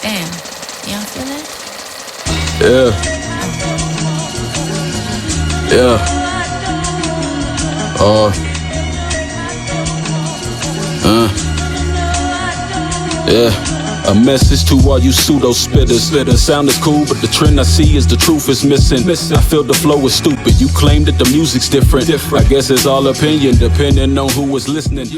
Damn, y'all feel that? Yeah, yeah, uh, yeah. A message to all you pseudo spitters. The sound is cool, but the trend I see is the truth is missing. I feel the flow is stupid. You claim that the music's different. I guess it's all opinion, depending on who was listening.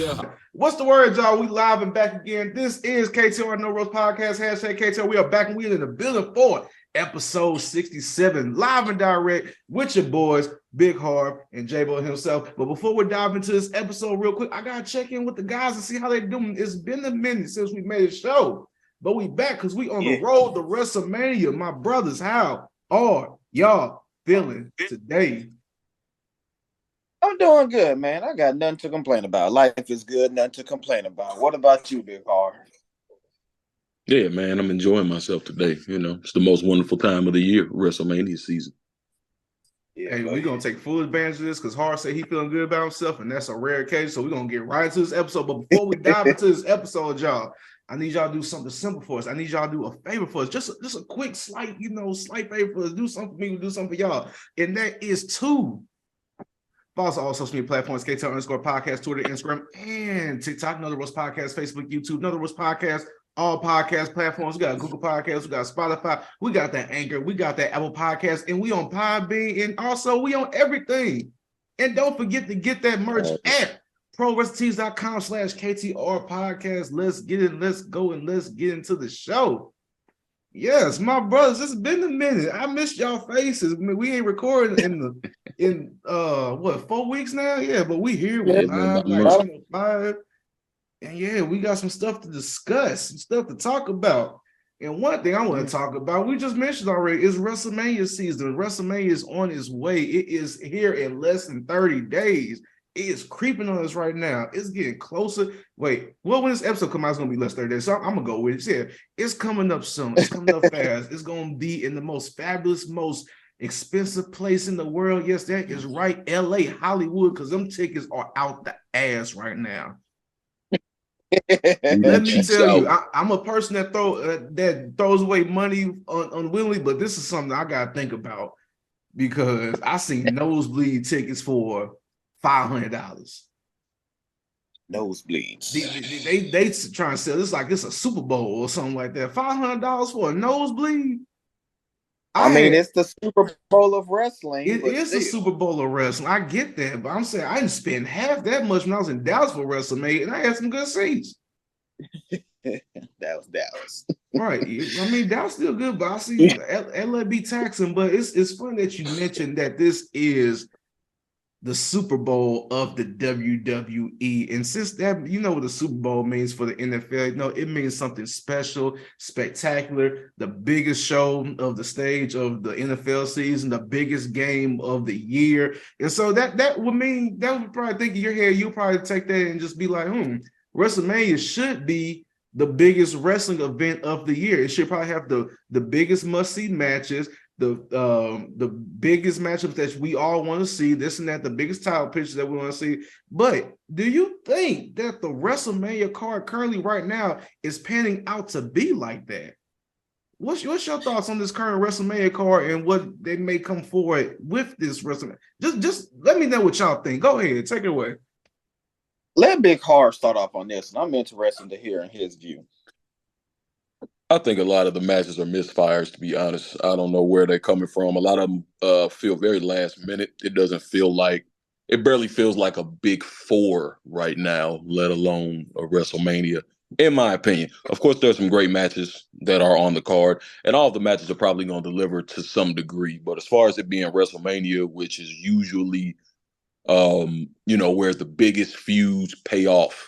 What's the word, y'all? We live and back again. This is KTR No Roast Podcast. Hashtag KTR. We are back and we're in the building for episode 67, live and direct with your boys, Big Harv and J-Bo himself. But before we dive into this episode real quick, I got to check in with the guys and see how they're doing. It's been a minute since we made a show, but we back because we on the road to WrestleMania. My brothers, how are y'all feeling today? I'm doing good, man. I got nothing to complain about. Life is good, nothing to complain about. What about you, Big Harv? Yeah, man, I'm enjoying myself today. You know, it's the most wonderful time of the year, WrestleMania season. Yeah, hey, we're gonna take full advantage of this because Harv said he feeling good about himself, and that's a rare occasion. So we're gonna get right into this episode. But before we dive into this episode, y'all, I need y'all to do something simple for us. I need y'all to do a favor for us. Just a quick, slight favor for us. Do something for me, do something for y'all. And that is to follow us on all social media platforms, KTR_podcast, Twitter, Instagram, and TikTok. Another Roast Podcast, Facebook, YouTube, Another Roast Podcast, all podcast platforms. We got Google Podcasts, we got Spotify, we got that Anchor, we got that Apple Podcast, and we on Podbean, and also we on everything. And don't forget to get that merch at ProWrestlingTees.com/KTR podcast. Let's get it, let's go, and let's get into the show. Yes, my brothers, it's been a minute. I missed y'all faces. I mean, we ain't recording in 4 weeks now? Yeah, but we here, we live like channel 5. And yeah, we got some stuff to discuss, some stuff to talk about. And one thing I want to talk about, we just mentioned already, is WrestleMania season. WrestleMania is on its way. It is here in less than 30 days. It is creeping on us right now. It's getting closer. Wait, well, when this episode comes out, it's going to be less than 30 days. So I'm going to go with it. Yeah, it's coming up soon. It's coming up fast. It's going to be in the most fabulous, most expensive place in the world. Yes, that is right. LA, Hollywood, because them tickets are out the ass right now. Let me tell you, I'm a person that throws away money unwillingly, but this is something I gotta think about because I seen nosebleed tickets for $500. Nosebleeds. They trying to sell this like it's a Super Bowl or something like that. $500 for a nosebleed. I mean, it's the Super Bowl of wrestling. It is the Super Bowl of wrestling. I get that, but I'm saying I didn't spend half that much when I was in Dallas for WrestleMania, and I had some good seats. That was Dallas. Right. I mean, Dallas still good, but I see LA be taxing. But it's funny that you mentioned that this is the Super Bowl of the WWE. And since that, you know what the Super Bowl means for the NFL, you know, it means something special, spectacular, the biggest show of the stage of the NFL season, the biggest game of the year. And so that would mean, that would probably think in your head, you'll probably take that and just be like, WrestleMania should be the biggest wrestling event of the year. It should probably have the biggest must-see matches, the biggest matchups that we all want to see, this and that, the biggest title pictures that we want to see. But do you think that the WrestleMania card currently right now is panning out to be like that? What's your thoughts on this current WrestleMania card and what they may come forward with this WrestleMania? Just let me know what y'all think. Go ahead, take it away. Let Big Harv start off on this, and I'm interested to hear his view. I think a lot of the matches are misfires, to be honest. I don't know where they're coming from. A lot of them feel very last minute. It barely feels like a big four right now, let alone a WrestleMania, in my opinion. Of course, there's some great matches that are on the card, and all of the matches are probably going to deliver to some degree. But as far as it being WrestleMania, which is usually, where the biggest feuds pay off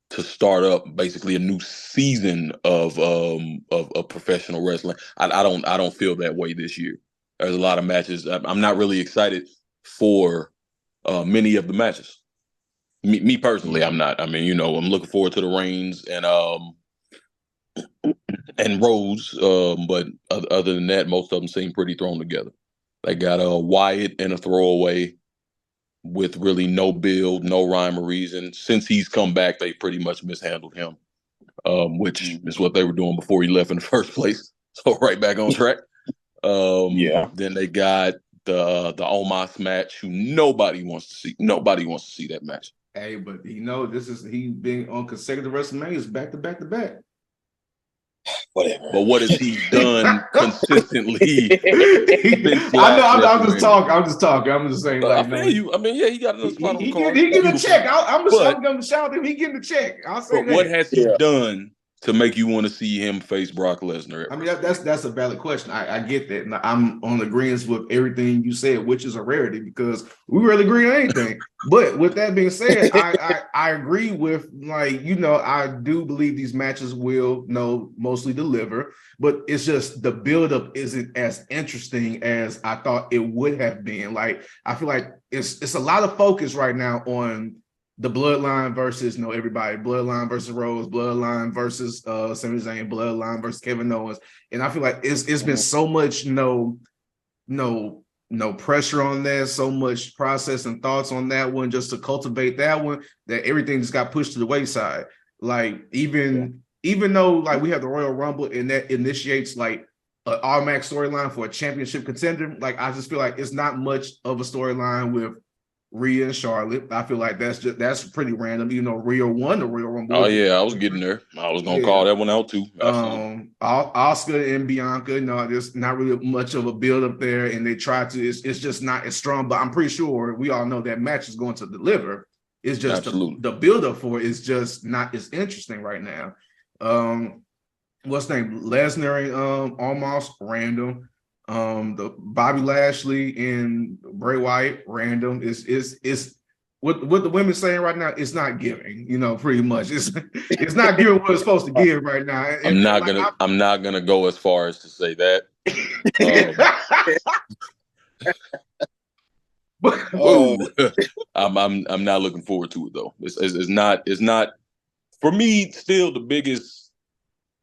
to start up basically a new season of professional wrestling. I don't feel that way this year. There's a lot of matches. I'm not really excited for many of the matches. Me personally, I'm not. I mean, I'm looking forward to the Reigns and Rose, but other than that, most of them seem pretty thrown together. They got a Wyatt and a throwaway with really no build, no rhyme or reason. Since he's come back, they pretty much mishandled him. which is what they were doing before he left in the first place. So right back on track. Then they got the Omos match, who nobody wants to see. Nobody wants to see that match. Hey, but he's been on consecutive WrestleManias back to back to back. Whatever. But what has he done consistently? I know. I'm just talking. I'm just saying. Like, I feel you. I mean, yeah, he got another spot on the card. He getting a check. I'm gonna shout him. He getting a check. I'll say but that. What has he done to make you want to see him face Brock Lesnar? I mean, that's a valid question. I get that. And I'm on agreement with everything you said, which is a rarity because we really agree on anything. But with that being said, I agree with, like, I do believe these matches will mostly deliver, but it's just the buildup isn't as interesting as I thought it would have been. Like, I feel like it's a lot of focus right now on the Bloodline versus everybody, Bloodline versus Rose, Bloodline versus Sami Zayn, Bloodline versus Kevin Owens, and I feel like it's been so much no pressure on that, so much process and thoughts on that one just to cultivate that one, that everything just got pushed to the wayside. Like even though like we have the Royal Rumble and that initiates like an automatic storyline for a championship contender, like I just feel like it's not much of a storyline with Rhea and Charlotte. I feel like that's pretty random. Rhea won the Royal Rumble. Oh yeah, I was getting there. I was gonna call that one out too. Asuka and Bianca, there's not really much of a build up there, and they try to. It's just not as strong. But I'm pretty sure we all know that match is going to deliver. It's just the build up for it is just not as interesting right now. What's the name? Lesnar and almost random. The Bobby Lashley and Bray Wyatt random is what the women's saying right now. It's not giving, pretty much. It's not giving what it's supposed to give right now. I'm not gonna go as far as to say that. I'm not looking forward to it though. It's not for me. Still, the biggest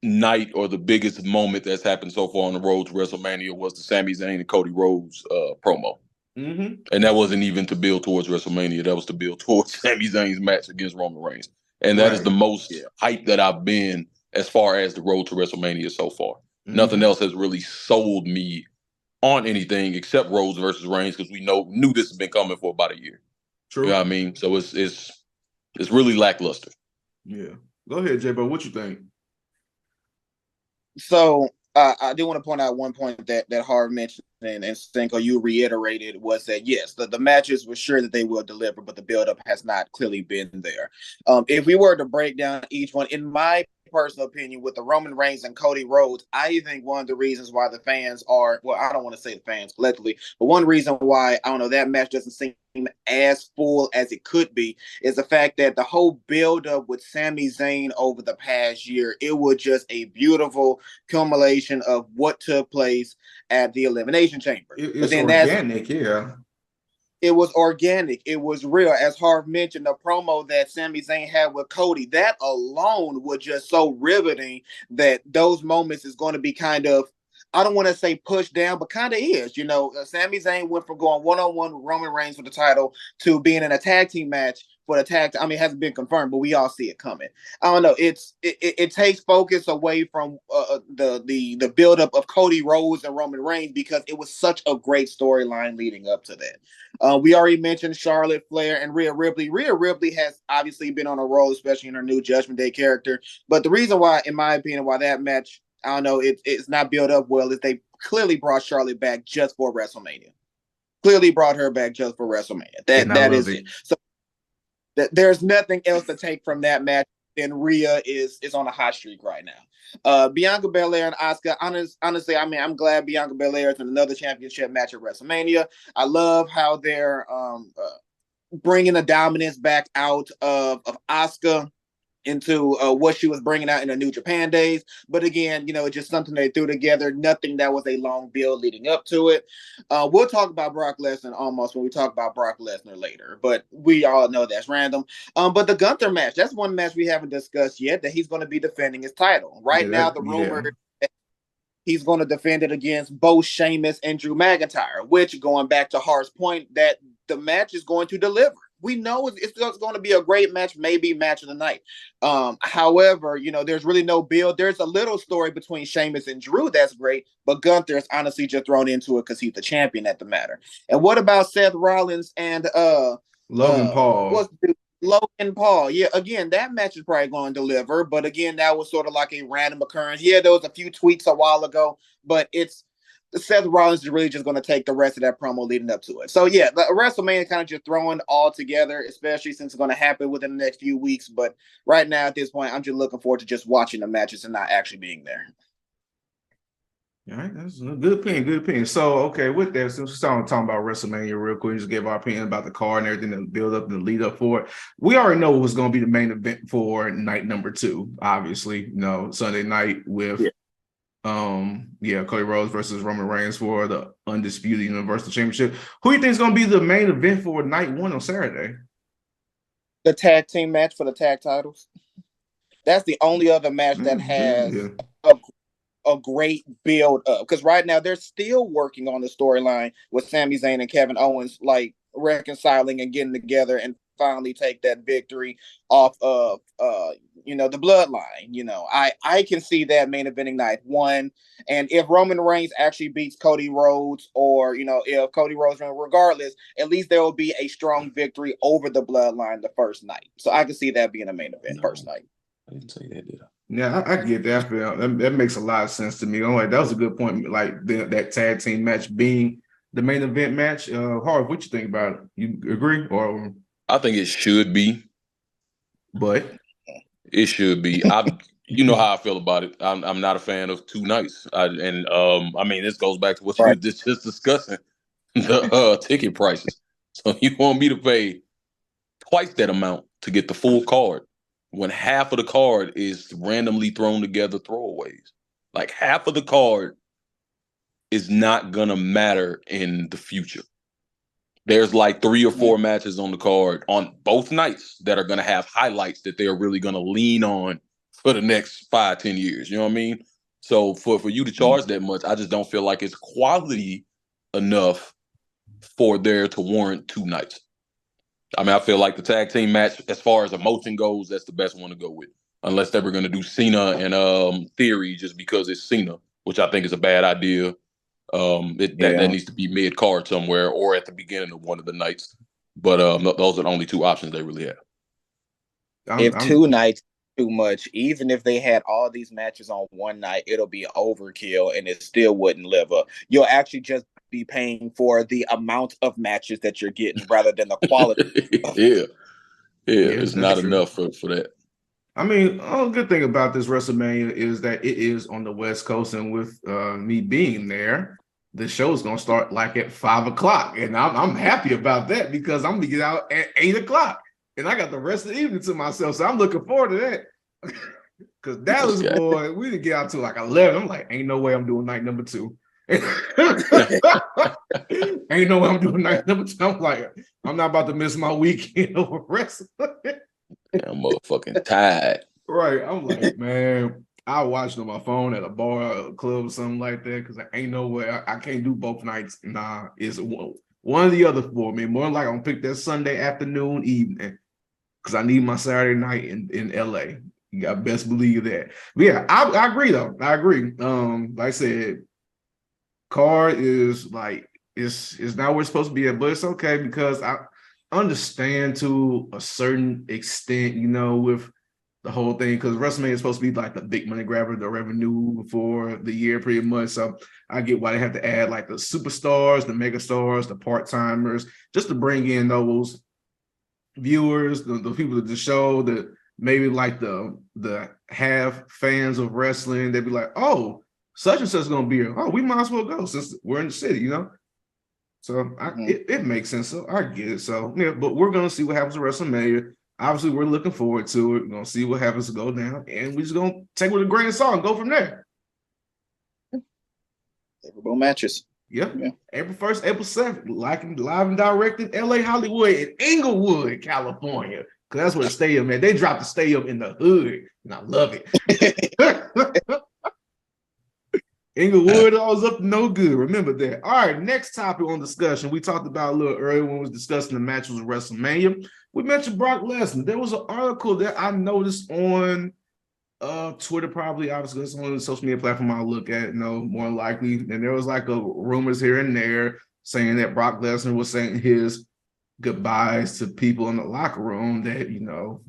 night or the biggest moment that's happened so far on the road to WrestleMania was the Sami Zayn and Cody Rhodes promo. And that wasn't even to build towards WrestleMania. That was to build towards Sami Zayn's match against Roman Reigns. And that is the most hype that I've been as far as the road to WrestleMania so far. Nothing else has really sold me on anything except Rhodes versus Reigns, because we knew this has been coming for about a year. True. You know what I mean? So it's really lackluster. Yeah. Go ahead, J-Bo. What you think? So I do want to point out one point that Harv mentioned and Cinko, you reiterated, was that yes, the matches were sure that they will deliver, but the buildup has not clearly been there. If we were to break down each one, in my personal opinion, with the Roman Reigns and Cody Rhodes, I think one of the reasons why the fans are, well, I don't want to say the fans collectively, but one reason why, I don't know, that match doesn't seem as full as it could be is the fact that the whole build-up with Sami Zayn over the past year, it was just a beautiful culmination of what took place at the Elimination Chamber. It's organic, yeah. It was organic. It was real. As Harv mentioned, the promo that Sami Zayn had with Cody, that alone was just so riveting that those moments is going to be kind of, I don't want to say pushed down, but kind of is. Sami Zayn went from going one-on-one with Roman Reigns for the title to being in a tag team match for the tag. I mean, it hasn't been confirmed, but we all see it coming. I don't know. It takes focus away from the buildup of Cody Rhodes and Roman Reigns, because it was such a great storyline leading up to that. We already mentioned Charlotte Flair and Rhea Ripley. Rhea Ripley has obviously been on a roll, especially in her new Judgment Day character. But the reason why, in my opinion, why that match, I don't know, it's not built up well, is they clearly brought Charlotte back just for WrestleMania. Clearly brought her back just for WrestleMania. That is it. So there's nothing else to take from that match. Then Rhea is on a hot streak right now. Bianca Belair and Asuka, honestly, I mean, I'm glad Bianca Belair is in another championship match at WrestleMania. I love how they're bringing the dominance back out of Asuka into what she was bringing out in the New Japan days. But again, it's just something they threw together. Nothing that was a long build leading up to it. We'll talk about Brock Lesnar almost when we talk about Brock Lesnar later, but we all know that's random. But the Gunther match, that's one match we haven't discussed yet, that he's going to be defending his title. Right now, the rumor is that he's going to defend it against both Sheamus and Drew McIntyre, which, going back to Hart's point, that the match is going to deliver. we know it's going to be a great match, maybe match of the night. However, there's really no build. There's a little story between Sheamus and Drew that's great, but Gunther is honestly just thrown into it because he's the champion at the matter. And what about Seth Rollins and Logan Paul? Logan Paul. Yeah, again, that match is probably going to deliver, but again, that was sort of like a random occurrence. Yeah, there was a few tweets a while ago, but Seth Rollins is really just going to take the rest of that promo leading up to it. So yeah, the WrestleMania kind of just throwing all together, especially since it's going to happen within the next few weeks. But right now at this point, I'm just looking forward to just watching the matches and not actually being there. All right, that's a good opinion. Good opinion. So, okay, with that, since we're talking about WrestleMania real quick, just give our opinion about the card and everything that build up and lead up for it. We already know what's going to be the main event for night number 2. Obviously, Sunday night with Cody Rhodes versus Roman Reigns for the undisputed Universal Championship. Who do you think is going to be the main event for night 1 on Saturday? The tag team match for the tag titles. That's the only other match that has a great build up, because right now they're still working on the storyline with Sami Zayn and Kevin Owens, like reconciling and getting together and finally take that victory off of the bloodline. I can see that main eventing night 1, and if Roman Reigns actually beats Cody Rhodes, or if Cody Rhodes, regardless, at least there will be a strong victory over the bloodline the first night. So I can see that being a main event first night. I didn't say that, did I? Yeah, I get that. That makes a lot of sense to me. That was a good point. Like that tag team match being the main event match. Harv, what you think about it? You agree, or? I think it should be, but it should be. You know how I feel about it. I'm not a fan of 2 nights. This goes back to what you were just discussing, the ticket prices. So you want me to pay twice that amount to get the full card, when half of the card is randomly thrown together throwaways. Like, half of the card is not going to matter in the future. There's like 3 or 4 matches on the card on both nights that are going to have highlights that they're really going to lean on for the next 5-10 years. You know what I mean? So for you to charge that much, I just don't feel like it's quality enough for there to warrant 2 nights. I feel like the tag team match, as far as emotion goes, that's the best one to go with. Unless they were going to do Cena and Theory just because it's Cena, which I think is a bad idea. That needs to be mid-card somewhere or at the beginning of one of the nights. But those are the only 2 options they really have. If 2 nights too much, even if they had all these matches on one night, it'll be overkill and it still wouldn't live up. You'll actually just be paying for the amount of matches that you're getting rather than the quality. Yeah, it's not enough for that. Good thing about this WrestleMania is that it is on the West Coast, and with me being there, the show's gonna start like at 5:00, and I'm happy about that because I'm gonna get out at 8:00, and I got the rest of the evening to myself, so I'm looking forward to that. Because Dallas, boy, we didn't get out till like 11. I'm like, ain't no way I'm doing night number 2. Ain't no way I'm doing night number 2. I'm like, I'm not about to miss my weekend over wrestling. I'm motherfucking tired. Right. I'm like, man, I watched on my phone at a bar or a club or something like that, because I ain't no way. I can't do both nights. Nah, it's one or the other for me. More like I'm going to pick that Sunday afternoon, evening, because I need my Saturday night in LA. You got best believe that. But yeah, I agree though. I agree. Like I said, card is like, it's not where it's supposed to be at, but it's okay because I understand to a certain extent, with the whole thing, because WrestleMania is supposed to be like the big money grabber, the revenue for the year pretty much. So I get why they have to add like the superstars, the mega stars, the part-timers, just to bring in those viewers, the people of the show that maybe like the half fans of wrestling. They'd be like, oh, such and such is gonna be here. Oh, we might as well go since we're in the city, So it makes sense. So I get it. So yeah, but we're gonna see what happens at WrestleMania. Obviously, we're looking forward to it. We're gonna see what happens to go down, and we're just gonna take it with a grain of salt and go from there. Favorable matches. Yep. Yeah. April 1st, April 7th, live and direct in LA, Hollywood, and Inglewood, California. Because that's where the stadium is. They dropped the stadium in the hood, and I love it. Inglewood always up to no good. Remember that. All right, next topic on discussion. We talked about a little earlier when we was discussing the matches of WrestleMania. We mentioned Brock Lesnar. There was an article that I noticed on Twitter, probably obviously it's on the social media platform I'll look at, more likely. And there was like a rumors here and there saying that Brock Lesnar was saying his goodbyes to people in the locker room that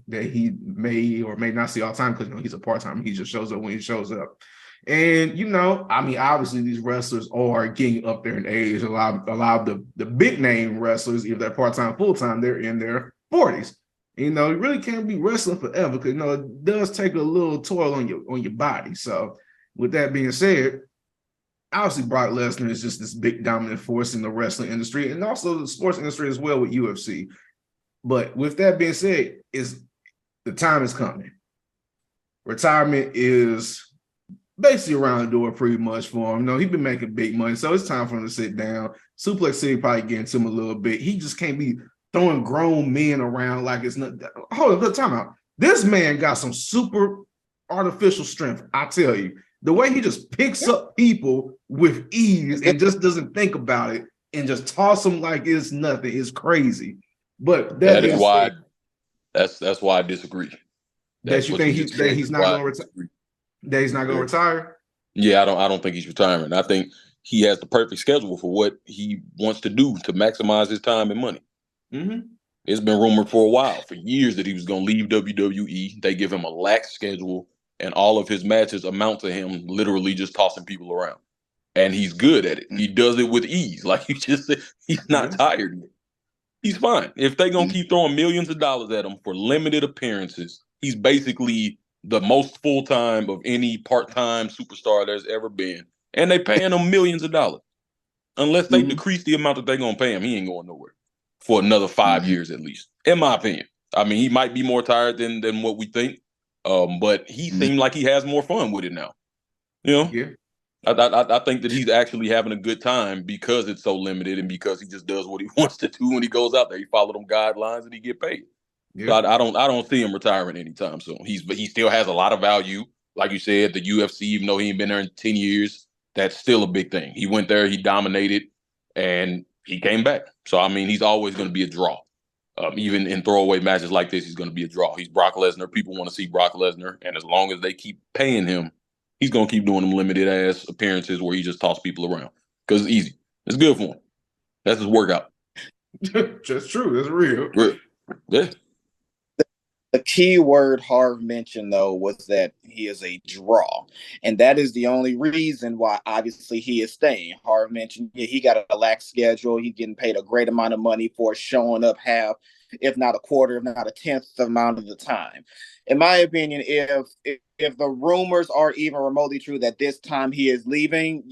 that he may or may not see all the time because he's a part-time. He just shows up when he shows up. And I mean, obviously these wrestlers are getting up there in age. A lot of the big name wrestlers, if they're part-time, full-time, they're in their 40s. You really can't be wrestling forever because it does take a little toll on your body. So with that being said, obviously Brock Lesnar is just this big dominant force in the wrestling industry and also the sports industry as well with UFC. But with that being said, the time is coming. Retirement is basically around the door pretty much for him. He's been making big money, so it's time for him to sit down. Suplex City probably getting to him a little bit. He just can't be throwing grown men around like it's not. Hold on, time out. This man got some super artificial strength. I tell you, the way he just picks up people with ease and just doesn't think about it and just toss them like it's nothing is crazy. But that is why that's why I disagree. That you think he's not going to retire? That he's not going to retire? Yeah, I don't think he's retiring. I think he has the perfect schedule for what he wants to do to maximize his time and money. Mm-hmm. It's been rumored for a while, for years, that he was going to leave WWE. They give him a lax schedule, and all of his matches amount to him literally just tossing people around. And he's good at it. He does it with ease. Like you just said, he's not tired yet. He's fine. If they're going to keep throwing millions of dollars at him for limited appearances, he's basically the most full-time of any part-time superstar there's ever been. And they paying him millions of dollars. Unless they decrease the amount that they're going to pay him, he ain't going nowhere for another 5 years at least, in my opinion. I mean, he might be more tired than what we think, but he seemed like he has more fun with it now. Yeah. I think that he's actually having a good time because it's so limited and because he just does what he wants to do when he goes out there. He follow them guidelines and he get paid. Yeah. So I don't see him retiring anytime soon. He still has a lot of value. Like you said, the UFC, even though he ain't been there in 10 years, that's still a big thing. He went there, he dominated, and he came back. So, I mean, he's always going to be a draw. Even in throwaway matches like this, he's going to be a draw. He's Brock Lesnar. People want to see Brock Lesnar. And as long as they keep paying him, he's going to keep doing them limited-ass appearances where he just tosses people around. Because it's easy. It's good for him. That's his workout. That's true. That's real. Yeah. The key word Harv mentioned, though, was that he is a draw. And that is the only reason why, obviously, he is staying. Harv mentioned he got a lax schedule. He's getting paid a great amount of money for showing up half, if not a quarter, if not a tenth amount of the time. In my opinion, if the rumors are even remotely true that this time he is leaving,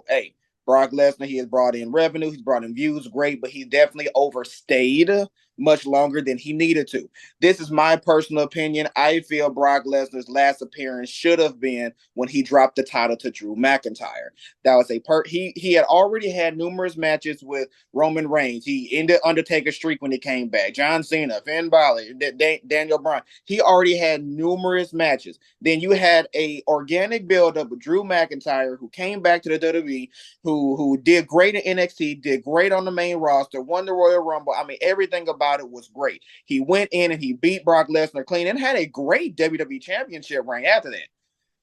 hey, Brock Lesnar, he has brought in revenue, he's brought in views, great, but he definitely overstayed much longer than he needed to. This is my personal opinion. I feel Brock Lesnar's last appearance should have been when he dropped the title to Drew McIntyre. That was he had already had numerous matches with Roman Reigns. He ended Undertaker's streak when he came back. John Cena, Finn Balor, Daniel Bryan. He already had numerous matches. Then you had a organic buildup with Drew McIntyre, who came back to the WWE, who did great in NXT, did great on the main roster, won the Royal Rumble. I mean, everything about it was great. He went in and he beat Brock Lesnar clean and had a great WWE Championship reign after that.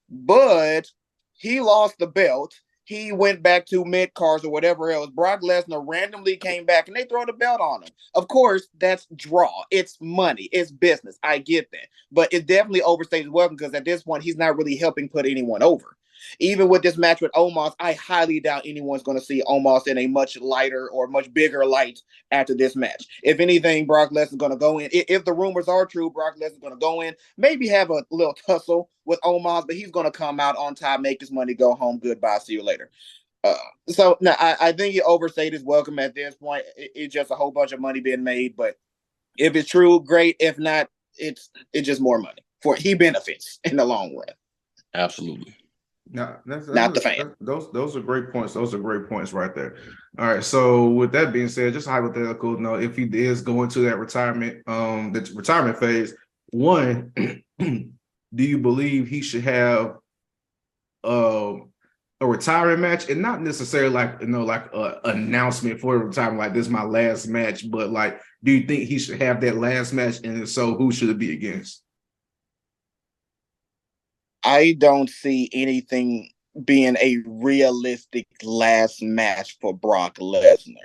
But he lost the belt. He went back to mid-cards or whatever else. Brock Lesnar randomly came back and they throw the belt on him. Of course, that's draw. It's money. It's business. I get that. But it definitely overstays welcome because at this point, he's not really helping put anyone over. Even with this match with Omos, I highly doubt anyone's going to see Omos in a much lighter or much bigger light after this match. If anything, Brock Lesnar's going to go in. If the rumors are true, Brock Lesnar's going to go in, maybe have a little tussle with Omos, but he's going to come out on top, make his money, go home, goodbye, see you later. So no, I think he overstayed his welcome at this point. It's just a whole bunch of money being made, but if it's true, great. If not, it's just more money for he benefits in the long run. Absolutely. No, not the fan. Those are great points. Those are great points right there. All right. So with that being said, just hypothetical, if he is going to that retirement, the retirement phase, one, do you believe he should have a a retiring match, and not necessarily like like a announcement for a retirement, like this is my last match, but like, do you think he should have that last match? And if so, who should it be against? I don't see anything being a realistic last match for Brock Lesnar,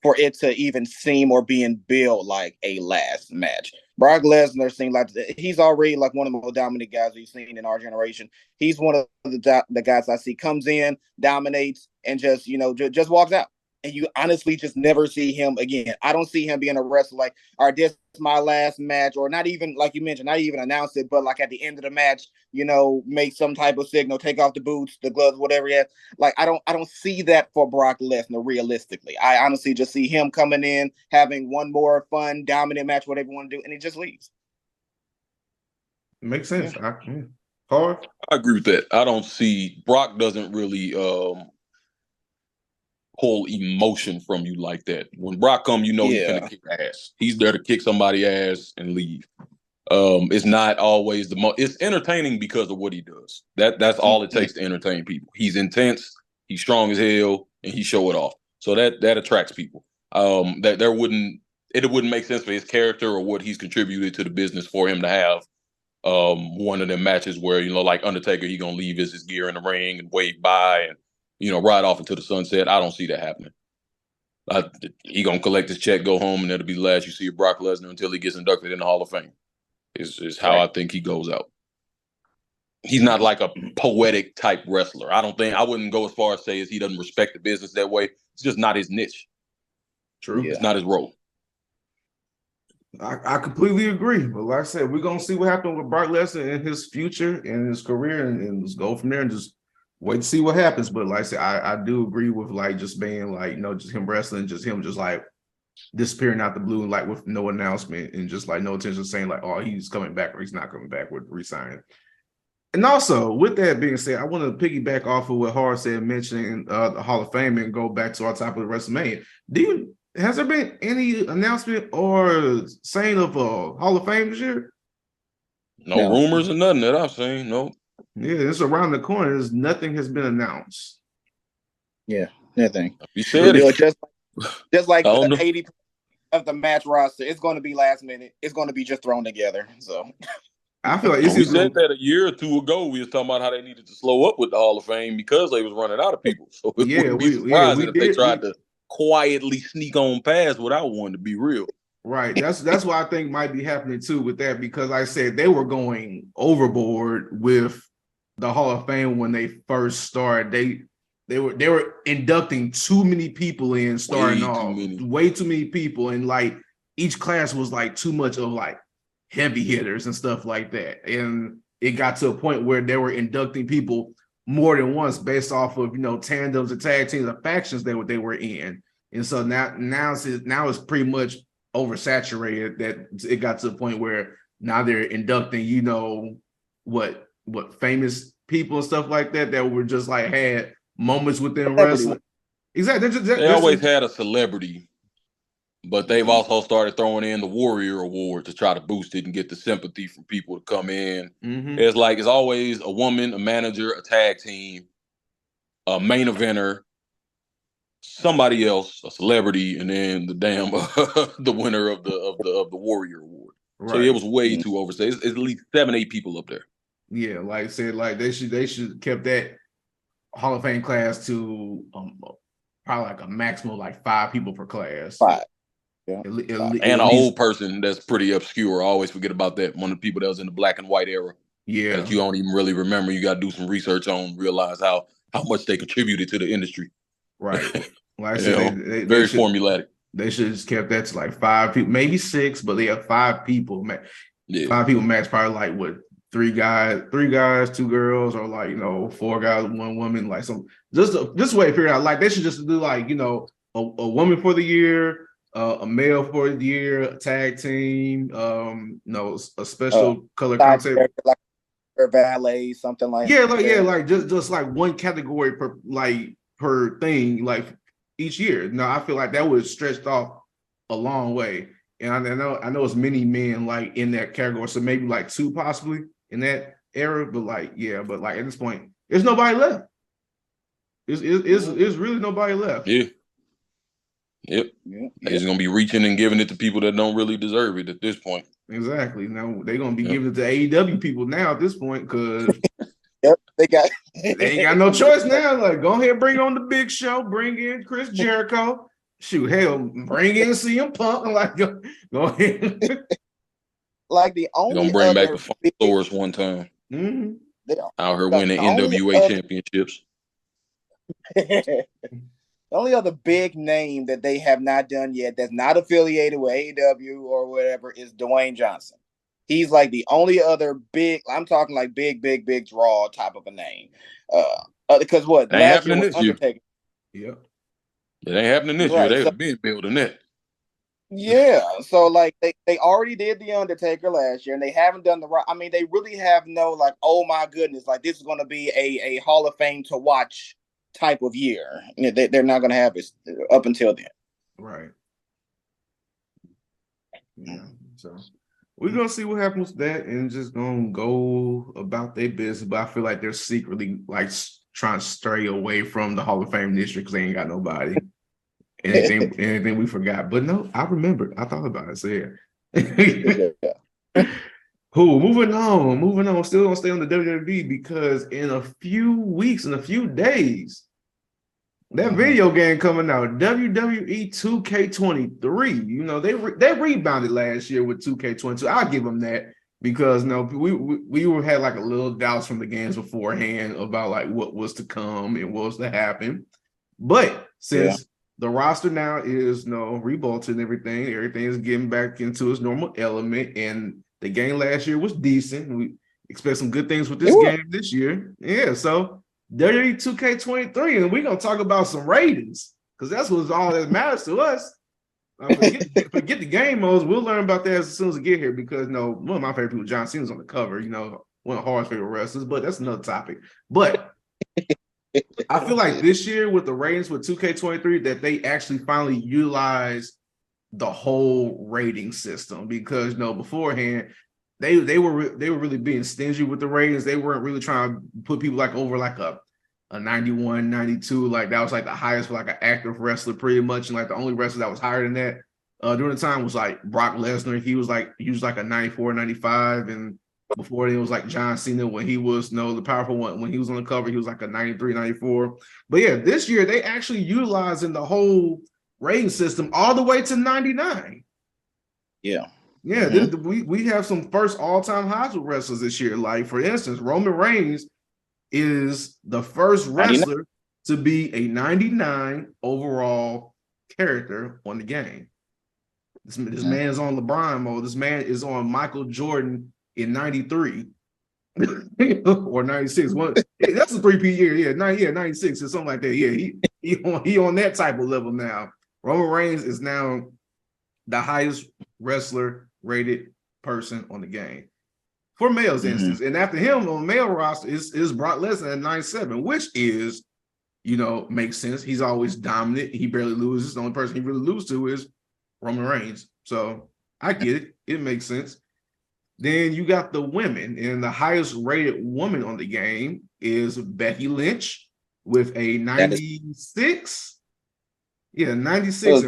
for it to even seem or being billed like a last match. Brock Lesnar seems like he's already like one of the most dominant guys we've seen in our generation. He's one of the guys I see comes in, dominates, and just just walks out. And you honestly just never see him again. I don't see him being a wrestler like, all right, this is my last match, or not even like you mentioned, not even announce it, but like at the end of the match, make some type of signal, take off the boots, the gloves, whatever he has. Like I don't see that for Brock Lesnar realistically. I honestly just see him coming in, having one more fun, dominant match, whatever you want to do, and he just leaves. Makes sense. Yeah. Harv? I agree with that. I don't see Brock doesn't really pull emotion from you like that. When Brock come, he's finna kick ass. He's there to kick somebody's ass and leave. It's not always the most. It's entertaining because of what he does. That's all it takes to entertain people. He's intense. He's strong as hell, and he show it off. So that attracts people. It wouldn't make sense for his character or what he's contributed to the business for him to have one of them matches where like Undertaker, he gonna leave his gear in the ring and wave by and ride off into the sunset. I don't see that happening. He gonna collect his check, go home, and that'll be the last you see of Brock Lesnar until he gets inducted in the Hall of Fame. Is how I think he goes out. He's not like a poetic type wrestler. I wouldn't go as far as say as he doesn't respect the business that way. It's just not his niche. True. It's not his role. I completely agree. But like I said, we're gonna see what happens with Brock Lesnar in his future and his career, and just go from there and just wait to see what happens. But like I said, I do agree with like just being like, just him wrestling, just him just like disappearing out the blue, like with no announcement and just like no attention, saying like, oh, he's coming back or he's not coming back with resigning. And also, with that being said, I want to piggyback off of what Harv said, mentioning the Hall of Fame, and go back to our topic of WrestleMania. Has there been any announcement or saying of a Hall of Fame this year? No rumors or nothing that I've seen. No. Yeah, it's around the corner. Nothing has been announced. Yeah, nothing. You said it. Just like 80% of the match roster, it's going to be last minute. It's going to be just thrown together. So I feel like we said that a year or two ago. We was talking about how they needed to slow up with the Hall of Fame because they was running out of people. So it wouldn't be surprising if they tried to quietly sneak on past without one, to be real. Right. That's what I think might be happening too with that, because like I said, they were going overboard with the Hall of Fame when they first started. They were inducting too many people in, starting off. Way too many people, and like each class was like too much of like heavy hitters and stuff like that. And it got to a point where they were inducting people more than once based off of tandems and tag teams and factions they were in. And so now it's pretty much oversaturated, that it got to the point where now they're inducting what famous people and stuff like that were just like had moments within wrestling. Exactly. They always had a celebrity, but they've also started throwing in the Warrior Award to try to boost it and get the sympathy from people to come in. Mm-hmm. It's always a woman, a manager, a tag team, a main eventer, somebody else, a celebrity, and then the the winner of the Warrior Award. Right. So it was way too overstated. It's at least 7-8 people up there. Yeah, like I said, like they should kept that Hall of Fame class to probably like a maximum of like 5 people per class. 5. Yeah. And an old person that's pretty obscure. I always forget about that. One of the people that was in the black and white era. Yeah. That you don't even really remember. You got to do some research on, realize how much they contributed to the industry. Right. Like I said, very formulaic. They should have just kept that to like 5 people, maybe 6, but they have 5 people. 5 people max, probably like what, 3 guys, 2 girls, or like 4 guys, 1 woman, like some just way to figure it out. Like they should just do like a woman for the year, a male for the year, a tag team, a special color concept, like or valet, something like like just like one category per thing, like each year. Now I feel like that was stretched off a long way, and I know it's many men like in that category, so maybe like 2 possibly in that era, but like at this point, there's nobody left. It's really nobody left. Yeah. Yep. He's gonna be reaching and giving it to people that don't really deserve it at this point. Exactly. Now they're gonna be giving it to AEW people now at this point because they ain't got no choice now. Like, go ahead, bring on the Big Show, bring in Chris Jericho. Shoot, hell, bring in CM Punk. Like, go ahead. Like the only They're gonna bring back the Funkosaurus one time. Mm-hmm. Out here winning NWA championships. The only other big name that they have not done yet that's not affiliated with AEW or whatever is Dwayne Johnson. He's like the only other big, I'm talking like big draw type of a name. Because what? Ain't Last year happening was this Undertaker. year. Yep. It ain't happening this year. They've been building that. Yeah. So like they already did the Undertaker last year and they haven't done the right. I mean, they really have no like, oh my goodness, like this is gonna be a Hall of Fame to watch type of year. They're not gonna have it up until then. Right. Yeah. So we're gonna see what happens with that and just gonna go about their business. But I feel like they're secretly like trying to stray away from the Hall of Fame this year because they ain't got nobody. Anything we forgot. But no, I remembered. I thought about it. So yeah. Cool. Moving on. Still gonna stay on the WWE because in a few weeks, in a few days, that video game coming out, WWE 2K23. You know, they rebounded last year with 2K22. I'll give them that because we had like a little doubts from the games beforehand about like what was to come and what was to happen. But since the roster now is rebuilt and everything is getting back into its normal element, and the game last year was decent. We expect some good things with this game this year. Yeah, so WWE 2K23, and we're gonna talk about some ratings because that's what's all that matters to us. Forget the game modes. We'll learn about that as soon as we get here because one of my favorite people, John Cena's on the cover. One of Harv's favorite wrestlers, but that's another topic. But I feel like this year with the ratings with 2K23 that they actually finally utilized the whole rating system because beforehand they were really being stingy with the ratings. They weren't really trying to put people like over like a 91, 92, like that was like the highest for like an active wrestler pretty much, and like the only wrestler that was higher than that during the time was like Brock Lesnar. He was like a 94, 95, and before it was like John Cena when he was the powerful one. When he was on the cover, he was like a 93, 94. But yeah, this year they actually utilizing the whole rating system all the way to 99. Yeah. Yeah, we have some first all-time highs with wrestlers this year. Like, for instance, Roman Reigns is the first wrestler to be a 99 overall character on the game. This man is on LeBron mode. This man is on Michael Jordan in 93 or 96. That's a 3P year. Yeah, 96 or something like that. Yeah, he on that type of level now. Roman Reigns is now the highest wrestler rated person on the game for males instance. And after him on male roster is Brock Lesnar at 97, which is, makes sense. He's always dominant. He barely loses. The only person he really loses to is Roman Reigns. So I get it. It makes sense. Then you got the women, and the highest rated woman on the game is Becky Lynch with a 96. Yeah, 96.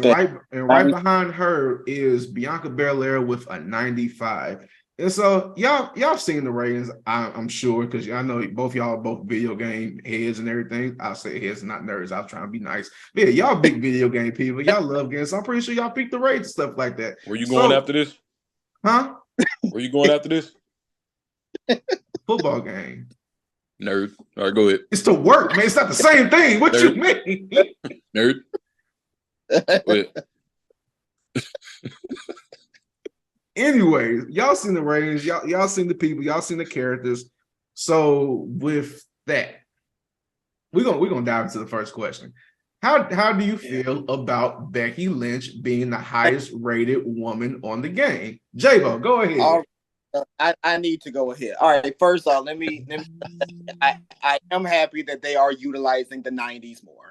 And right behind her is Bianca Belair with a 95. And so y'all seen the ratings, I'm sure, because I know both y'all are both video game heads and everything. I'll say heads, not nerds. I was trying to be nice. But yeah, y'all big video game people. Y'all love games. So I'm pretty sure y'all picked the rates and stuff like that. Were you going after this? Huh? Were you going after this? Football game. Nerd. All right, go ahead. It's to work, man. It's not the same thing. What you mean? Nerd. Anyways, y'all seen the ratings, y'all seen the people, y'all seen the characters. So with that, we're gonna dive into the first question. How do you feel about Becky Lynch being the highest rated woman on the game? J-Bo, go ahead. I need to go ahead. All right, first off, let me I am happy that they are utilizing the 90s more.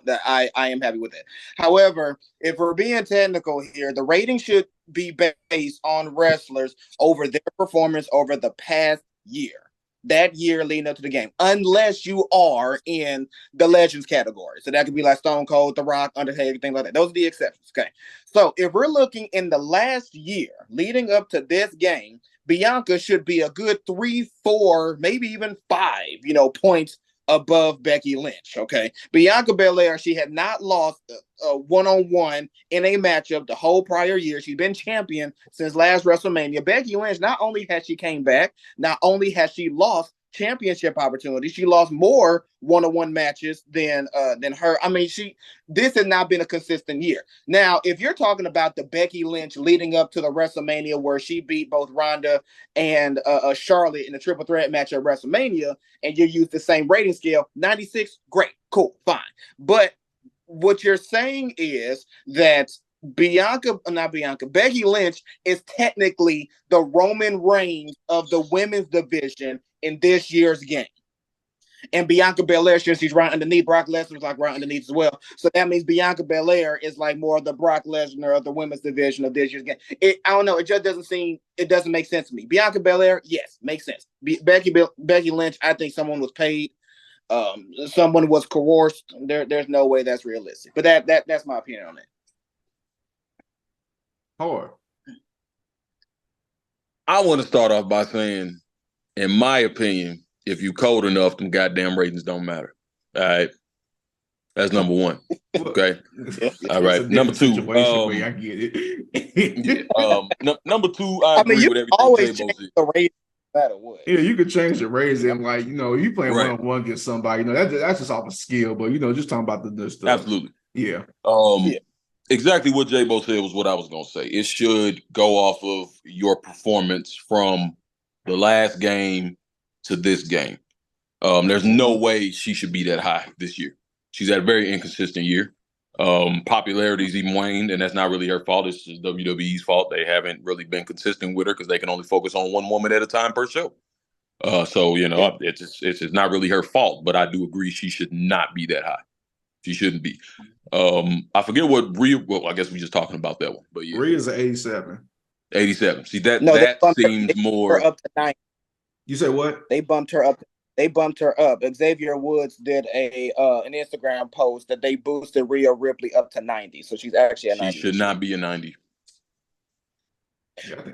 That I am happy with it. However, if we're being technical here, the rating should be based on wrestlers over their performance over the past year. that year leading up to the game, unless you are in the Legends category. So that could be like Stone Cold, The Rock, Undertaker, things like that. Those are the exceptions. Okay. So if we're looking in the last year leading up to this game, Bianca should be a good 3, 4, maybe even 5, points above Becky Lynch. Okay. Bianca Belair, she had not lost a one-on-one in a matchup the whole prior year. She's been champion since last WrestleMania. Becky Lynch, not only has she came back, not only has she lost championship opportunities, she lost more one-on-one matches than her. I mean, this has not been a consistent year. Now, if you're talking about the Becky Lynch leading up to the WrestleMania where she beat both Ronda and Charlotte in a triple threat match at WrestleMania, and you use the same rating scale, 96, great, cool, fine. But what you're saying is that Becky Lynch is technically the Roman Reigns of the women's division in this year's game. And Bianca Belair, since she's right underneath, Brock Lesnar's like right underneath as well. So that means Bianca Belair is like more of the Brock Lesnar of the women's division of this year's game. I don't know. It just doesn't make sense to me. Bianca Belair, yes, makes sense. Becky Lynch, I think someone was paid. Someone was coerced. There's no way that's realistic. But that's my opinion on it. Harv. I want to start off by saying, in my opinion, if you cold enough, them goddamn ratings don't matter. All right. That's number one. Okay. All right. Number two. I get it. Number two, I agree with everything always J-Bo said. The rating no matter what. Yeah, you could change the rating. Like, you playing one-on-one against somebody, that's just off a skill, but just talking about the stuff. Absolutely. Yeah. Exactly what J-Bo said was what I was going to say. It should go off of your performance from the last game to this game. There's no way she should be that high this year. She's had a very inconsistent year. Popularity's even waned, and that's not really her fault. It's just WWE's fault. They haven't really been consistent with her because they can only focus on one woman at a time per show. It's just not really her fault, but I do agree she should not be that high. She shouldn't be. I forget what Rhea. Well, I guess we're just talking about that one, but yeah, Rhea's an 87. 87. See that seems more up to 90. You said what? They bumped her up. Xavier Woods did an Instagram post that they boosted Rhea Ripley up to 90, so she's actually a 90. She should not be a 90.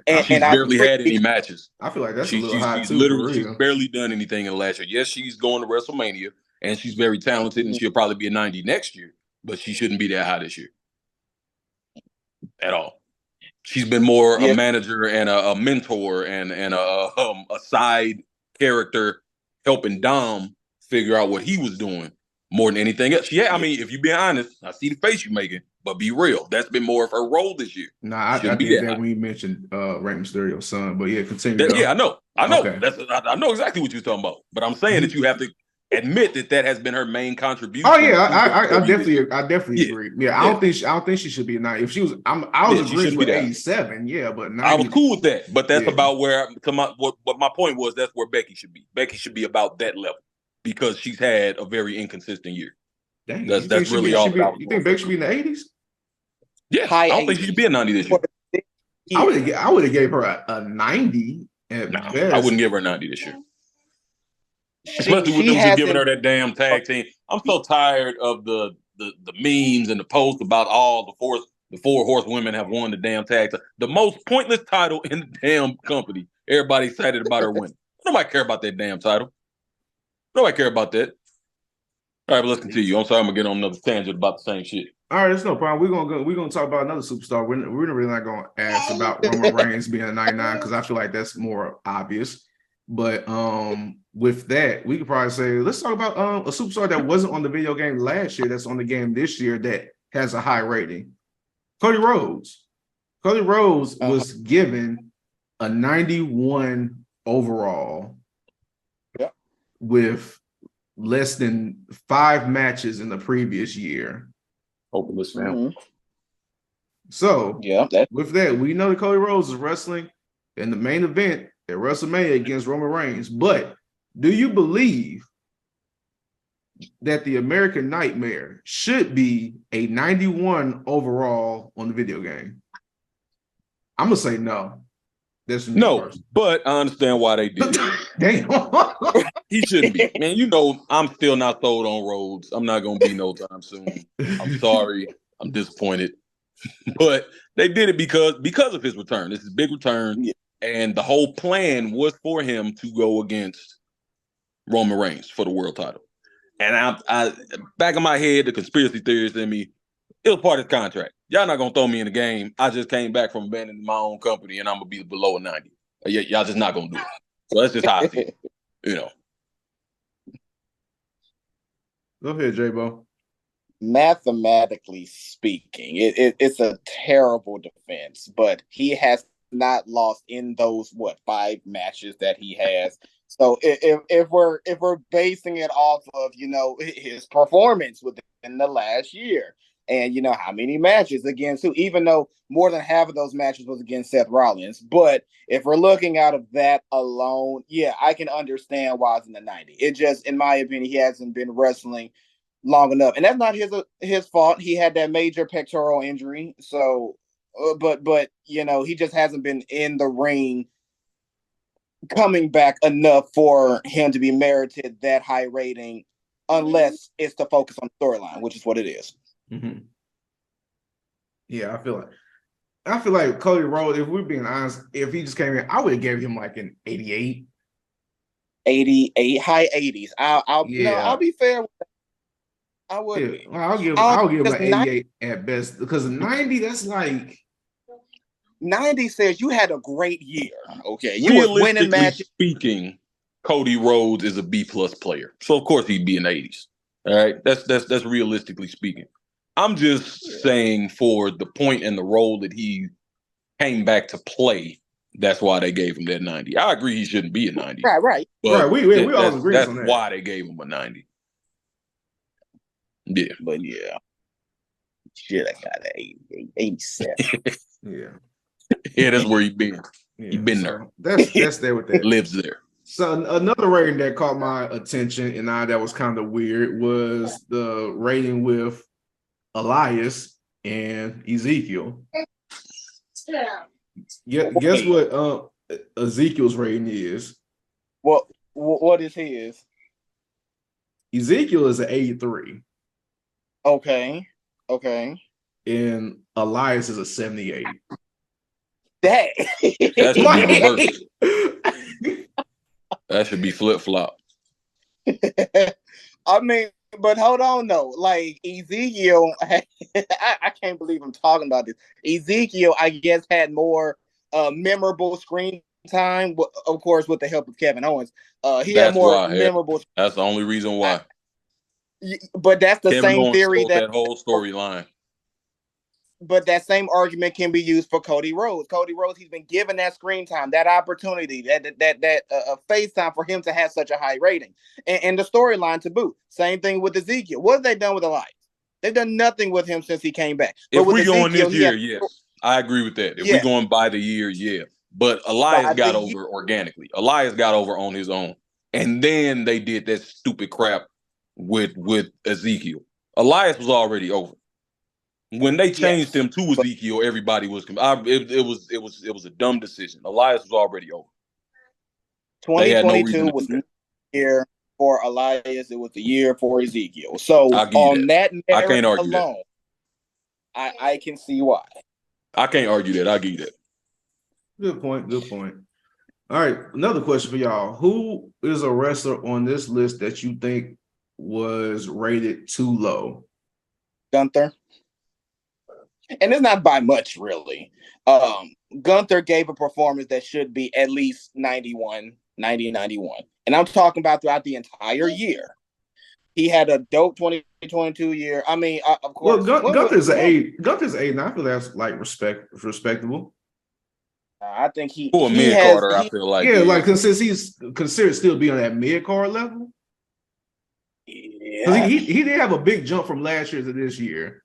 And she's barely had any matches. I feel like that's a little high too. She's barely done anything in the last year. Yes, she's going to WrestleMania, and she's very talented, and she'll probably be a 90 next year, but she shouldn't be that high this year at all. She's been more a manager and a mentor and a side character helping Dom figure out what he was doing more than anything else. I mean, if you be honest, I see the face you're making, but be real. That's been more of her role this year. I did that when you mentioned Rey Mysterio's son, but yeah, continue. I know. Okay. I know exactly what you're talking about, but I'm saying that you have to admit that has been her main contribution. Oh yeah, I definitely agree. Yeah, I don't think she should be a 90. If she was, I was agreeing with 87. Yeah, but 90, I was cool with that. But that's about where what my point was. That's where Becky should be. Becky should be about that level because she's had a very inconsistent year. Dang, that's really all. You think Becky should be in the 80s? Yeah, I don't think she should be a 90 this year. I would have gave her a 90. I wouldn't give her a 90 this year. Especially with them just giving her that damn tag team. I'm so tired of the memes and the posts about all the four horsewomen have won the damn tag team. The most pointless title in the damn company. Everybody excited about her winning. Nobody care about that damn title. Nobody care about that. All right, but let's continue. I'm sorry, I'm gonna get on another tangent about the same shit. All right, that's no problem. We're gonna talk about another superstar. We're really not gonna ask about Roman Reigns being a 99 because I feel like that's more obvious. But with that, we could probably say let's talk about a superstar that wasn't on the video game last year, that's on the game this year that has a high rating. Cody Rhodes. Cody Rhodes was given a 91 overall with less than 5 matches in the previous year. Hopeless, man. So with that, we know that Cody Rhodes is wrestling in the main event at WrestleMania against Roman Reigns. But do you believe that the American Nightmare should be a 91 overall on the video game? I'm gonna say no. That's me No, personally. but I understand why they did it. Damn. He shouldn't be. Man, you know, I'm still not sold on Rhodes. I'm not going to be no time soon. I'm sorry. I'm disappointed. But they did it because of his return. This is a big return. Yeah. And the whole plan was for him to go against Roman Reigns for the world title. And I back in my head, the conspiracy theorist in me, it was part of the contract. Y'all not gonna throw me in the game. I just came back from abandoning my own company, and I'm gonna be below a 90. Y'all just not gonna do it. So that's just how I feel. You know. Go ahead, J-Bo. Mathematically speaking, it's a terrible defense, but he has not lost in those 5 matches that he has. So if we're basing it off of his performance within the last year, and how many matches against who, even though more than half of those matches was against Seth Rollins, but if we're looking out of that alone, yeah, I can understand why it's in the 90. It just, in my opinion, he hasn't been wrestling long enough, and that's not his fault. He had that major pectoral injury, so but he just hasn't been in the ring coming back enough for him to be merited that high rating, unless it's to focus on storyline, which is what it is. Mm-hmm. Yeah, I feel like Cody Rhodes, if we're being honest, if he just came in, I would have gave him like an 88. 88, high 80s. I'll be fair with that. I would. Yeah, Be. I'll give him an 88 at best, because 90, that's like 90 says you had a great year. Okay, you was winning matches. Speaking, Cody Rhodes is a B+ player, so of course he'd be in the 80s. All right, that's realistically speaking. I'm just saying, for the point and the role that he came back to play, that's why they gave him that 90. I agree he shouldn't be a 90. Right. But we all agree that's on that. why they gave him a 90. Yeah. But yeah. Shit, I got an 88, 87. Yeah. Yeah, that's where he been. Yeah, He been there. That's there with that. Lives there. So another rating that caught my attention and that was kind of weird was the rating with Elias and Ezekiel. Yeah, guess what Ezekiel's rating is? What is his? Ezekiel is an 83. Okay. And Elias is a 78. That should be reversed. That should be flip-flop. I mean, but hold on though. Like Ezekiel, I can't believe I'm talking about this. Ezekiel, I guess, had more memorable screen time, of course, with the help of Kevin Owens. He had more memorable. That's the only reason why. But that's the Kevin same Owens theory that whole storyline. But that same argument can be used for Cody Rhodes. Cody Rhodes, he's been given that screen time, that opportunity, that face time for him to have such a high rating, and the storyline to boot. Same thing with Ezekiel. What have they done with Elias? They've done nothing with him since he came back. But if with we go on this year, yes, I agree with that. If we're going by the year, yeah. But Elias got over organically. Elias got over on his own, and then they did that stupid crap with Ezekiel. Elias was already over. When they changed him to Ezekiel, everybody was. It was a dumb decision. Elias was already over. 2022 was the year for Elias. It was the year for Ezekiel. So on that I can't argue alone, that. I can see why. I can't argue that. I give you that. Good point. All right, another question for y'all. Who is a wrestler on this list that you think was rated too low? Gunther. And it's not by much, really. Gunther gave a performance that should be at least 90, 91. And I'm talking about throughout the entire year. He had a dope 2022 year. I mean, of course. Well, Gunther's an 8. Gunther's 8, and I feel that's like respectable. I think he mid-carder, I feel like. Yeah, like since he's considered still be on that mid-card level. Yeah. He did have a big jump from last year to this year.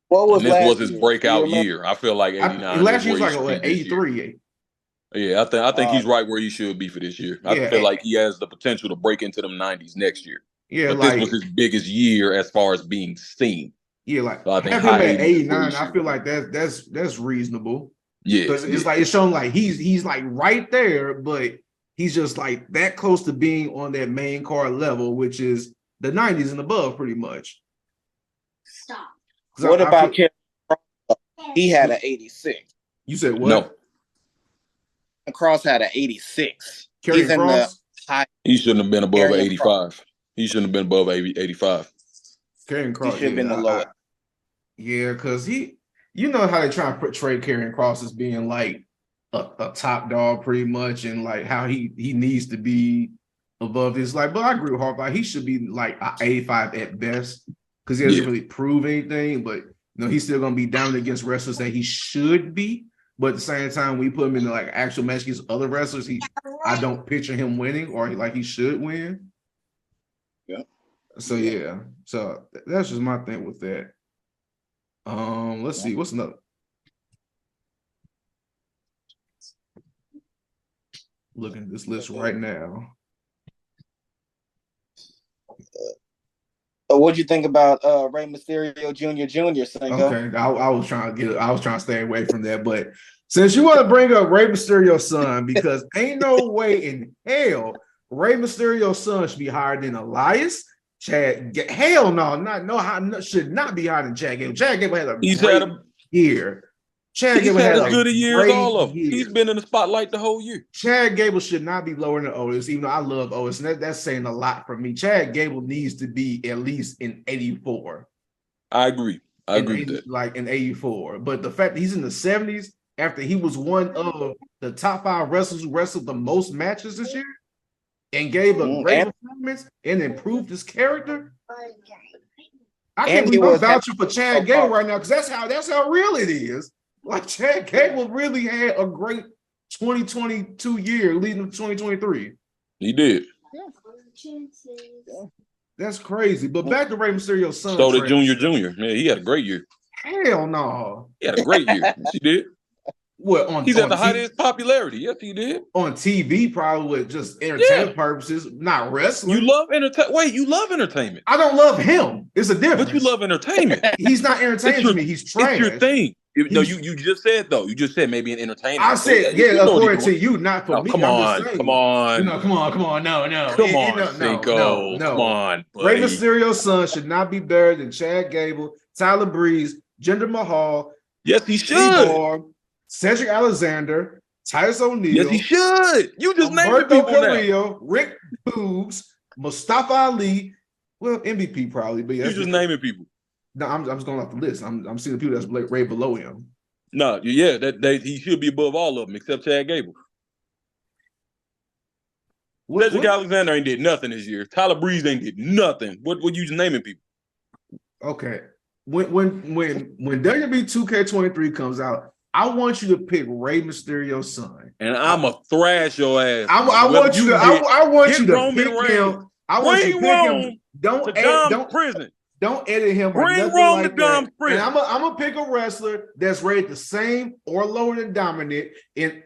What was this was his breakout year. I feel like 89. Last year was like 83. Yeah, I think he's right where he should be for this year. I feel like he has the potential to break into them 90s next year. Yeah, but this was his biggest year as far as being seen. Yeah, like so I think have him at 89. I feel like that's reasonable. Yeah, because it's like it's shown like he's like right there, but he's just like that close to being on that main card level, which is the 90s and above, pretty much. Stop. What about Kevin? He had an 86. You said what? No. Cross had an 86. He's in the high. He shouldn't have been above Karrion 85. Kross. He shouldn't have been above 85. Karrion Kross, He should have been the lowest. Yeah, because you know how they try to portray Karrion Kross as being like a top dog pretty much, and like how he needs to be above this. Like, but I agree with Harv. Like, he should be like an 85 at best because he doesn't really prove anything. But he's still gonna be down against wrestlers that he should be. But at the same time, when you put him in like actual match against other wrestlers, I don't picture him winning or like he should win. Yeah. So yeah. So that's just my thing with that. Let's see. What's another? Looking at this list right now. What'd you think about Rey Mysterio Jr. Cinko? Okay, I was trying to stay away from that, but since you want to bring up Rey Mysterio's son, because ain't no way in hell Rey Mysterio's son should be higher than Elias. Hell no, should not be higher than Chad Gable. Chad Gable had a great year. Chad Gable had as good a year as all of them. Year. He's been in the spotlight the whole year. Chad Gable should not be lower than Otis, even though I love Otis, and that's saying a lot for me. Chad Gable needs to be at least in 84. I agree. I agree with that. Like in 84. But the fact that he's in the 70s after he was one of the top 5 wrestlers who wrestled the most matches this year and gave a great performance and improved his character. I can't believe I'm vouching for Chad Gable right now because that's how real it is. Like Chad Gable really had a great 2022 year leading to 2023. He did. That's crazy. But back to Rey Mysterio's son. So did Junior. Man, he had a great year. Hell no. He had a great year. Yes, he did. What he's at the height of his popularity. Yes, he did. On TV, probably with just entertainment purposes, not wrestling. You love entertainment. Wait, you love entertainment. I don't love him. It's a difference. But you love entertainment. He's not entertaining to me. He's trash. It's your thing. No, you just said though. You just said maybe an entertainer. I said according to you, not for me. Come on. Come on. No. Come on, Cinko. Come on. Rey Mysterio's son should not be better than Chad Gable, Tyler Breeze, Jinder Mahal. Yes, he should. Igor, Cedric Alexander, Titus O'Neil. Yes, he should. You just named people Carrillo, Rick Boogs, Mustafa Ali. Well, MVP probably, but you just naming people. No, I'm just going off the list. I'm seeing the people that's right below him. No, yeah, he should be above all of them except Chad Gable. Cedric Alexander ain't did nothing this year. Tyler Breeze ain't did nothing. What you just naming people? Okay, when WWE 2K23 comes out, I want you to pick Rey Mysterio's son, and I'm a thrash your ass. I want you to pick him. I want you to pick him. Don't prison. Don't edit him. Bring Rome to Dom's prison. I'm gonna pick a wrestler that's rated the same or lower than Dominic, and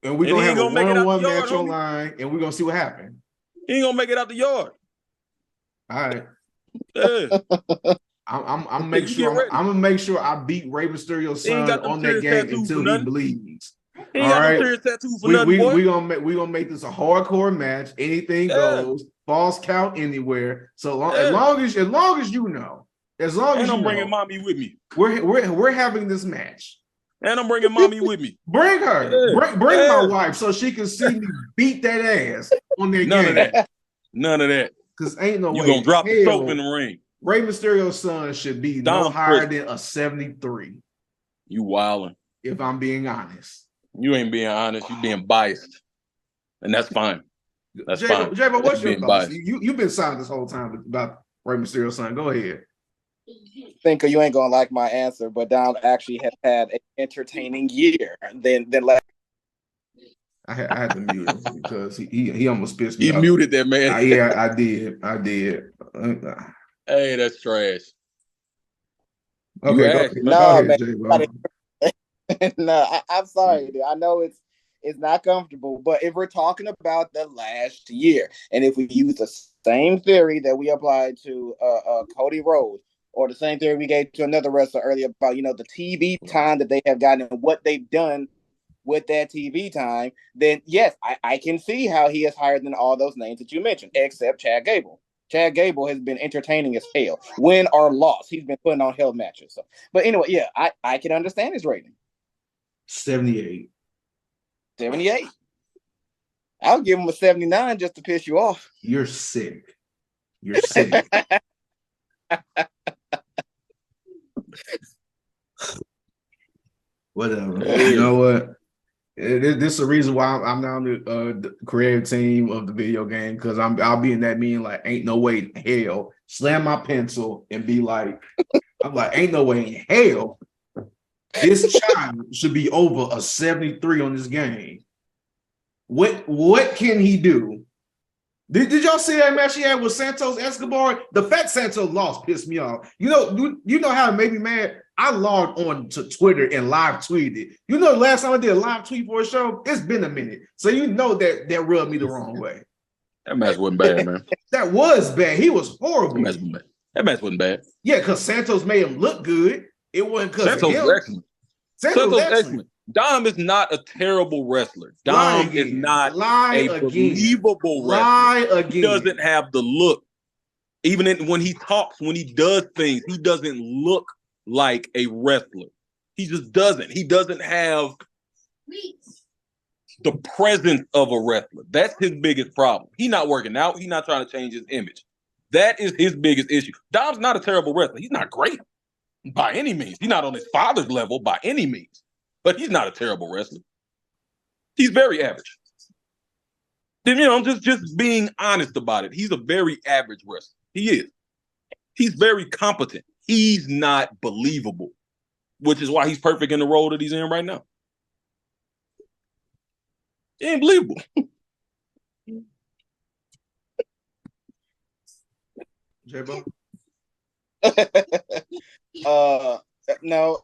we're gonna have a one-on-one match online, and we're gonna see what happens. He ain't gonna make it out the yard. All right. Yeah. I'm gonna make sure I beat Rey Mysterio's son on that game until he bleeds. He ain't got no serious tattoo for nothing. We gonna make this a hardcore match. Anything goes. False count anywhere. So as long as you know, I'm bringing mommy with me. We're having this match. And I'm bringing mommy with me. Bring her. Yeah. Bring my wife so she can see me beat that ass on that game. None of that. Because ain't no way. You gonna drop the soap in the ring. Rey Mysterio's son should be no higher than a 73. You wildin'. If I'm being honest. You ain't being honest. You being biased. And that's fine. That's fine. Jay, what's your thoughts? You've been silent this whole time about Rey Mysterio's son. Go ahead. Cinko, you ain't gonna like my answer, but Dom actually has had an entertaining year. Then last. I had to mute him because he almost pissed me off. He muted that man. Yeah, I did. Hey, that's trash. Okay, no, man. No, I'm sorry, dude. I know it's not comfortable, but if we're talking about the last year, and if we use the same theory that we applied to Cody Rhodes, or the same theory we gave to another wrestler earlier about, the TV time that they have gotten and what they've done with that TV time, then yes, I can see how he is higher than all those names that you mentioned, except Chad Gable. Chad Gable has been entertaining as hell. Win or loss, he's been putting on hell matches. So, but anyway, yeah, I can understand his rating. 78. 78. I'll give him a 79 just to piss you off. You're sick. You're sick. Whatever. You know what? This is the reason why I'm now on the creative team of the video game, because I'll be in that meeting like, ain't no way in hell. Slam my pencil and be like, I'm like, ain't no way in hell. This child should be over a 73 on this game. What can he do? Did y'all see that match he had with Santos Escobar? The fact Santos lost pissed me off. You know how it made me mad? I logged on to Twitter and live tweeted. The last time I did a live tweet for a show, it's been a minute. So that rubbed me the wrong way. That match wasn't bad, man. That was bad. He was horrible. That match wasn't bad. Yeah, because Santos made him look good. It wasn't because Santos was excellent. Santos was excellent. Dom is not a terrible wrestler. Dom is not a believable wrestler. He doesn't have the look. Even when he talks, when he does things, he doesn't look like a wrestler. He just doesn't. He doesn't have the presence of a wrestler. That's his biggest problem. He's not working out. He's not trying to change his image. That is his biggest issue. Dom's not a terrible wrestler. He's not great by any means. He's not on his father's level by any means. But he's not a terrible wrestler. He's very average. Then, I'm just being honest about it. He's a very average wrestler. He is. He's very competent. He's not believable, which is why he's perfect in the role that he's in right now. He ain't believable. J-Bo? No,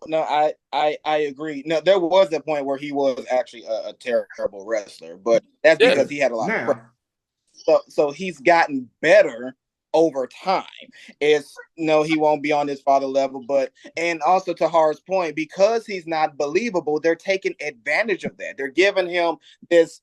I agree. No, there was a point where he was actually a terrible wrestler, but that's because he had a lot of pressure. So he's gotten better over time. He won't be on his father level, and also to Harv's point, because he's not believable, they're taking advantage of that. They're giving him this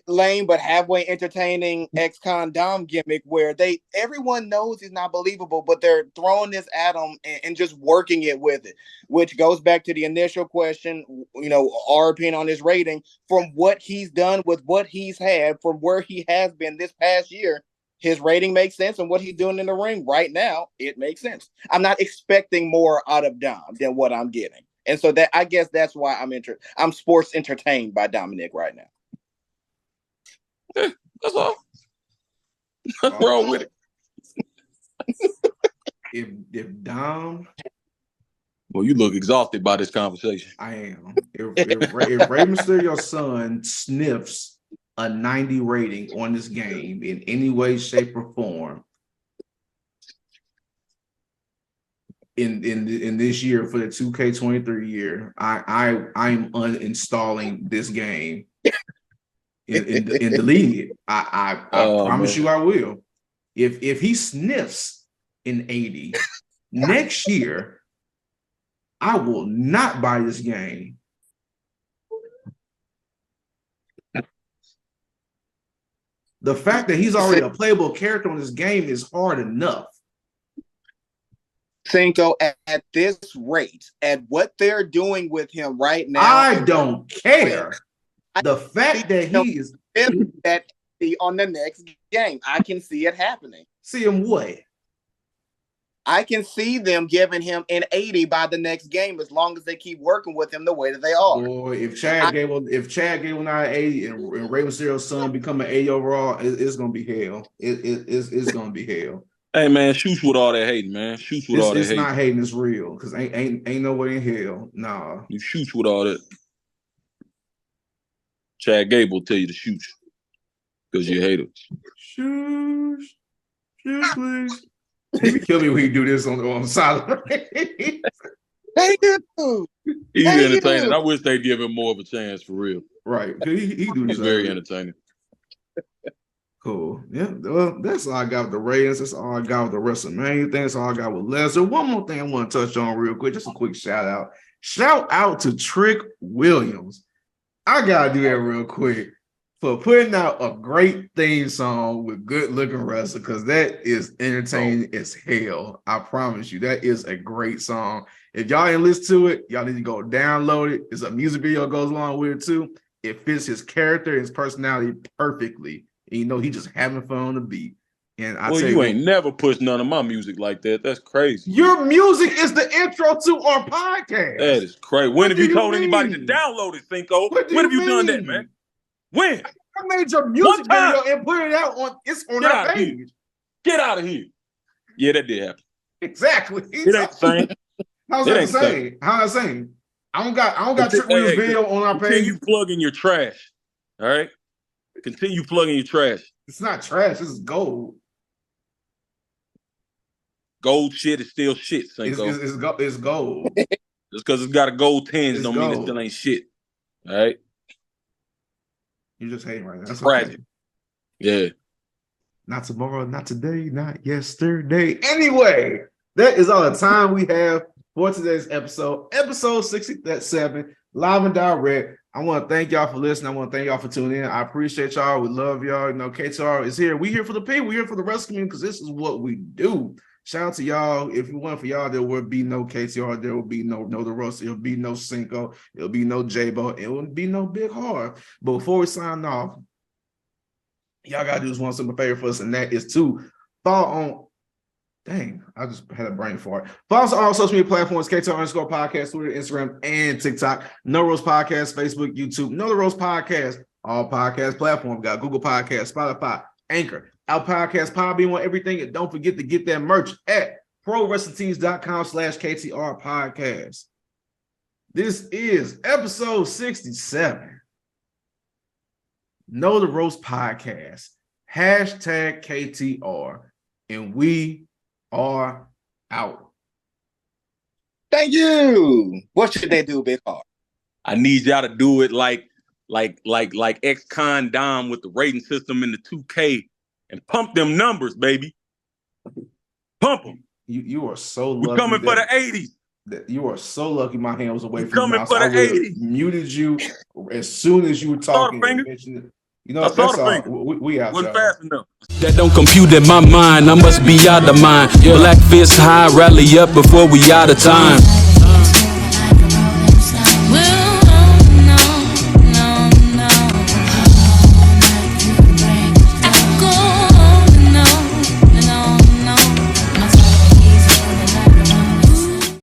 lame but halfway entertaining ex-con Dom gimmick where everyone knows he's not believable, but they're throwing this at him and just working it with it, which goes back to the initial question, our opinion on his rating. From what he's done with what he's had, from where he has been this past year, his rating makes sense, and what he's doing in the ring right now, it makes sense. I'm not expecting more out of Dom than what I'm getting. And so I guess that's why I'm sports entertained by Dominic right now. That's all. Nothing wrong with it. If Dom, well, you look exhausted by this conversation. I am. If Rey Mysterio's son sniffs a 90 rating on this game in any way, shape, or form in this year for the 2K23 year, I'm uninstalling this game. In deleting it. I promise you I will. If he sniffs an 80 next year, I will not buy this game. The fact that he's already a playable character on this game is hard enough. Cinko, at this rate, at what they're doing with him right now, I don't care. The fact that he is that on the next game, I can see it happening. See him what? I can see them giving him an 80 by the next game as long as they keep working with him the way that they are. Boy, if Chad Gable not an 80 and Rey Mysterio's son become an 80 overall, it's gonna be hell. It's gonna be hell. Hey man, shoot with all that hating, man. Shoot with all that hating. It's not hating, it's real. Because ain't no way in hell. Nah. You shoot with all that. Chad Gable tell you to shoot because you hate him. Shoot, please. He kill me when he do this on the side. They do. He's entertaining. I wish they'd give him more of a chance for real. Right. He do He's very entertaining. Cool. Yeah, well, that's all I got with the ratings. That's all I got with the WrestleMania thing. That's all I got with Lesnar. One more thing I want to touch on real quick. Just a quick shout out. Shout out to Trick Williams. I gotta do that real quick for putting out a great theme song with good looking wrestler, because that is entertaining as hell. I promise you, that is a great song. If y'all ain't listen to it, y'all need to go download it. It's a music video goes along with it too. It fits his character, his personality perfectly. And you know, he just having fun on the beat. And I Well, tell you ain't never pushed none of my music like that. That's crazy. your music is the intro to our podcast. That is crazy. When have you told anybody to download it, Cinko? When have you done that, man? When? I made your music video and put it out on our page. Get out of here. Yeah, that did happen. Exactly. It ain't the same. How's that saying? How's that saying? I don't got Trick Williams video on our page. Continue plugging your trash. All right? Continue plugging your trash. It's not trash. This is gold. Gold shit is still shit, Cinko. It's gold. Just because it's got a gold tinge don't mean it still ain't shit. All right? You're just hating right now. That's tragic. Okay. Yeah. Not tomorrow, not today, not yesterday. Anyway, that is all the time we have for today's episode. Episode 67, live and direct. I want to thank y'all for listening. I want to thank y'all for tuning in. I appreciate y'all. We love y'all. You know, KTR is here. We here for the people. We here for the rest community, because this is what we do. Shout out to y'all. If it weren't for y'all, there would be no KTR. There would be no the Roast. It'll be no Cinko. It'll be no J-Bo. It wouldn't be no Big Harv. But before we sign off, y'all gotta do this one simple favor for us, and that is to follow on. Dang, I just had a brain fart. Follow us on all social media platforms: KTR_podcast, Twitter, Instagram, and TikTok. No Roast Podcast, Facebook, YouTube. No The Roast Podcast, all podcast platforms. Got Google Podcast, Spotify, Anchor, our podcast, Podbean, on everything. And don't forget to get that merch at ProWrestlingTees.com/KTR Podcast. This is episode 67. Know the Roast Podcast, hashtag KTR, and we are out. Thank you. What should they do, Big Harv? I need y'all to do it like ex-con Dom with the rating system in the 2K and pump them numbers, baby. Pump them. You are so lucky. We're coming for the 80s. You are so lucky my hand was away from coming you. For the 80s. Muted you as soon as you were talking. You know, that's all. We out. Wasn't fast enough. That don't compute in my mind. I must be out of mind. Black fist high, rally up before we out of time.